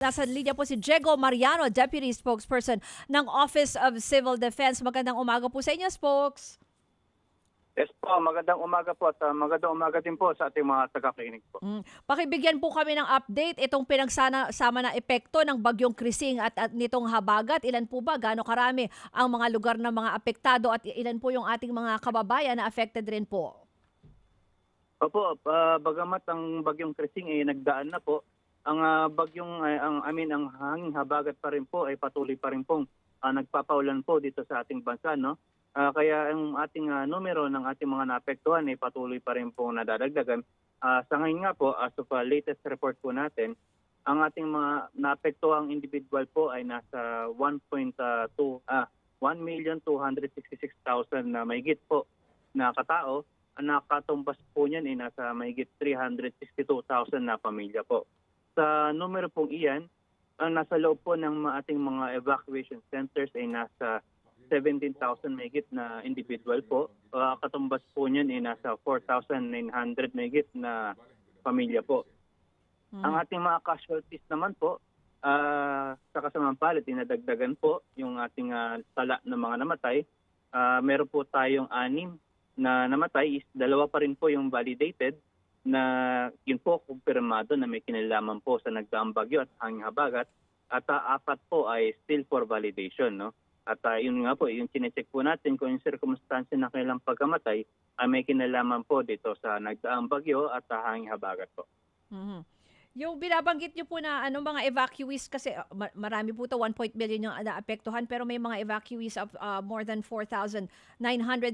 Nasa linya po si Diego Mariano, Deputy Spokesperson ng Office of Civil Defense. Magandang umaga po sa inyo, Spokes. Yes po, magandang umaga po at magandang umaga din po sa ating mga tagapakinig po. Pakibigyan po kami ng update itong pinagsama na epekto ng bagyong Krising at nitong habagat. Ilan po ba, gaano karami ang mga lugar ng mga apektado at ilan po yung ating mga kababayan na affected rin po? Opo, bagamat ang bagyong Krising ay nagdaan na po, ang bagyong ang hanging habagat pa rin po ay patuloy pa rin pong nagpapaulan po dito sa ating bansa, no? Kaya ang ating numero ng ating mga naapektuhan ay patuloy pa rin po nadadagdagan. Sa ngayon nga po, as of latest report po natin, ang ating mga naapektuhang individual po ay nasa 1,266,000 na mahigit po na katao. Ang nakatumbas po niyan ay nasa mahigit 362,000 na pamilya po. Sa numero pong iyan, ang nasa loob po ng ating mga evacuation centers ay nasa 17,000 mahigit na individual po. Katumbas po niyan ay nasa 4,900 mahigit na pamilya po. Ang ating mga casualties naman po, sa kasamang palad, dinadagdagan po yung ating tala ng mga namatay. Meron po tayong 6 na namatay, is 2 pa rin po yung validated na yun po kumpirmado na may kinalaman po sa nagdaang bagyo at hanging habagat, at 4 po ay still for validation, no? At yun nga po, yung chinecheck po natin kung yung circumstance na kanilang pagkamatay ay may kinalaman po dito sa nagdaang bagyo at hanging habagat po. Yung binabanggit niyo po na mga evacuees kasi marami po to 1 billion yung naapektuhan pero may mga evacuees of more than 4,900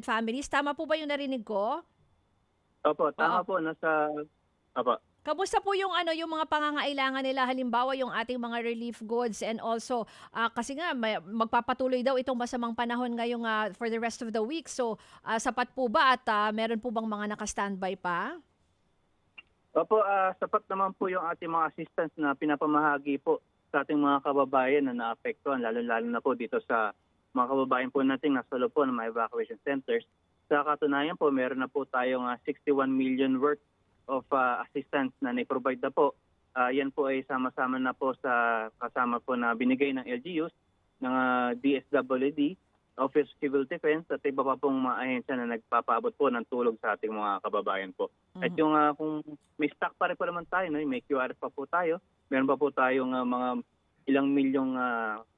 families. Tama po ba yung narinig ko? Opo, Oo. tama po. Opo. Kamusta po yung yung mga pangangailangan nila, halimbawa yung ating mga relief goods, and also kasi nga magpapatuloy daw itong masamang panahon ngayong for the rest of the week. So sapat po ba at meron po bang mga naka-standby pa? Opo, sapat naman po yung ating mga assistance na pinapamahagi po sa ating mga kababayan na naapektuhan, lalo-lalo na po dito sa mga kababayan po natin nasa loob po ng mga evacuation centers. Sa katunayan po, meron na po tayong 61 million worth of assistance na na-provide na po. Yan po ay sama-sama na po sa kasama po na binigay ng LGUs, ng DSWD, Office of Civil Defense, at iba pa pong mga ahensya na nagpapaabot po ng tulong sa ating mga kababayan po. At yung kung may stock pa rin po naman tayo, no, may QR pa po tayo, meron pa po tayong mga ilang milyong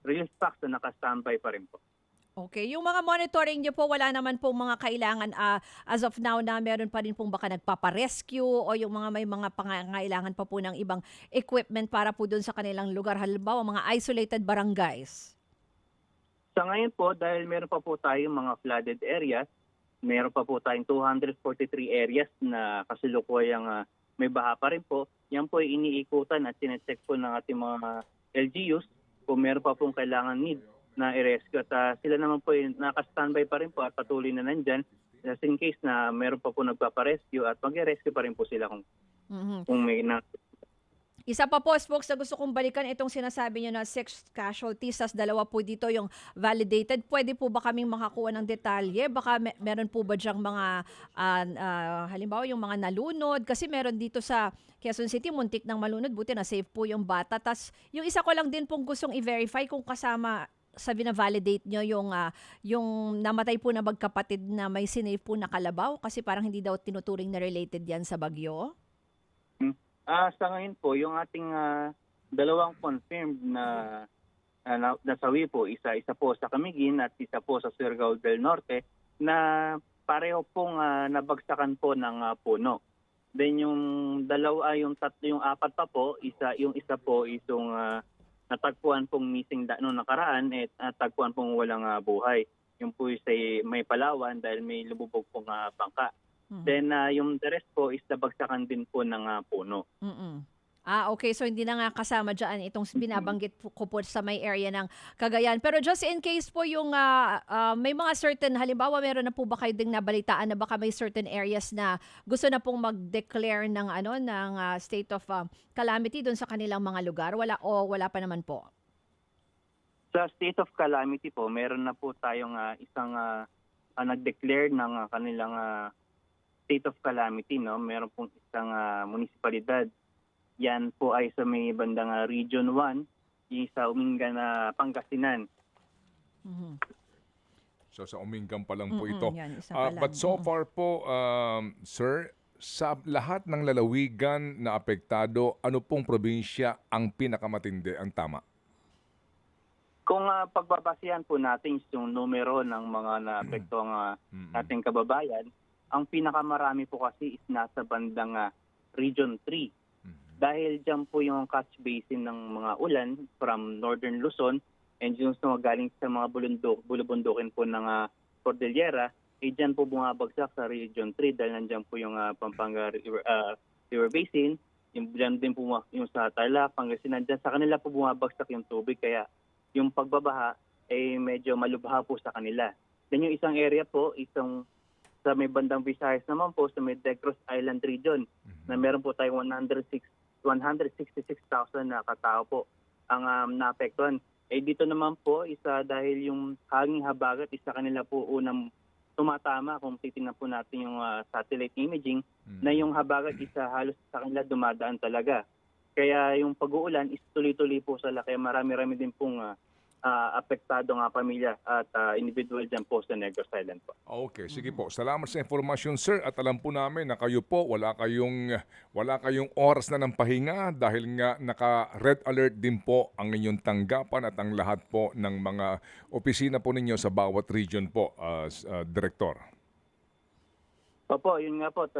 relief packs na naka-standby pa rin po. Okay, yung mga monitoring niyo po, wala naman pong mga kailangan as of now na meron pa rin pong baka nagpapa-rescue o yung mga may mga pangangailangan pa po ng ibang equipment para po dun sa kanilang lugar, halimbawa mga isolated barangays? Sa ngayon po, dahil meron pa po tayong mga flooded areas, meron pa po tayong 243 areas na kasalukuyang may baha pa rin po. Yan po ay iniikutan at sinecheck po ng ating mga LGUs kung meron pa pong kailangan need na i-rescue. At sila naman po ay naka-standby pa rin po at patuloy na nandyan just in case na meron pa po nagpaparescue, at mag-rescue pa rin po sila kung may na. Isa pa po, Spokes, na gusto kong balikan itong sinasabi niyo na 6 casualties, tas 2 po dito yung validated. Pwede po ba kaming makakuha ng detalye? Baka meron po ba diyang mga, halimbawa yung mga nalunod? Kasi meron dito sa Quezon City, muntik ng malunod. Buti na safe po yung bata. Tas yung isa ko lang din pong gustong i-verify kung kasama sabi na validate nyo yung namatay po na magkapatid na may sinave po na kalabaw kasi parang hindi daw tinuturing na related yan sa bagyo. Sa ngayon po, yung ating 2 confirmed na nasawi po, isa po sa Camiguin at isa po sa Surigao del Norte, na pareho pong nabagsakan po ng puno. Then yung 4 pa po, yung isa po isong natagpuan pong missing noong nakaraan, natagpuan pong walang buhay. Yung po ay may Palawan dahil may lumubog pong bangka. Then yung the rest po is nabagsakan din po ng puno. Okay. So hindi na nga kasama dyan itong binabanggit ko po sa may area ng Cagayan. Pero just in case po yung may mga certain, halimbawa meron na po ba kayo ding nabalitaan na baka may certain areas na gusto na pong mag-declare ng state of calamity doon sa kanilang mga lugar? Wala pa naman po? Sa state of calamity po, meron na po tayong isang nag-declare ng kanilang state of calamity, no? Meron pong isang munisipalidad Yan po ay sa may bandang Region 1, yung sa Umingan na Pangasinan. Mhm. So sa Umingan pa lang po Mm-mm, ito. yan, isa pa lang. But so far po, sir, sa lahat ng lalawigan na apektado, ano pong probinsya ang pinakamatindi, ang tama? Kung pagbabasihan po natin yung numero ng mga naapektuang ating kababayan, ang pinakamarami po kasi is nasa bandang Region 3. Dahil dyan po yung catch basin ng mga ulan from Northern Luzon and yung galing sa mga bulubundukin po ng Cordillera, dyan po bumabagsak sa Region 3 dahil nandyan po yung Pampanga River Basin, yung dyan din po yung sa Tarlac, Pangasinan, dyan sa kanila po bumabagsak yung tubig kaya yung pagbabaha ay medyo malubha po sa kanila. Then yung isang area po, sa may bandang Visayas naman po, sa may Negros Island region, na meron po tayong 166,000 na katao po ang naapektuhan. Dito naman po, dahil yung hanging habagat, isa kanila po unang tumatama kung titingnan po natin yung satellite imaging, na yung habagat halos sa kanila dumadaan talaga. Kaya yung pag-uulan is tuloy-tuloy po sila. Kaya marami-rami din pong apektado nga pamilya at individual dyan po sa Negros Island po. Okay, sige po. Salamat sa informasyon, sir. At alam po namin na kayo po, wala kayong oras na ng pahinga dahil nga naka-red alert din po ang inyong tanggapan at ang lahat po ng mga opisina po ninyo sa bawat region po, Director. Opo, yun nga po.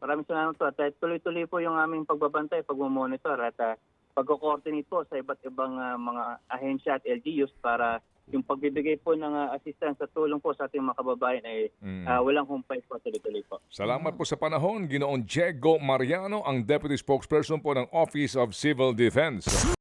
Maraming salamat po. At tuloy-tuloy po yung aming pagbabantay, pagmamonitor at pagko-coordinate po sa iba't ibang mga ahensya at LGUs para yung pagbibigay po ng assistance at tulong po sa ating mga kababayan ay walang humpay po, tuloy-tuloy po. Salamat po sa panahon, Ginoong Diego Mariano, ang Deputy Spokesperson po ng Office of Civil Defense.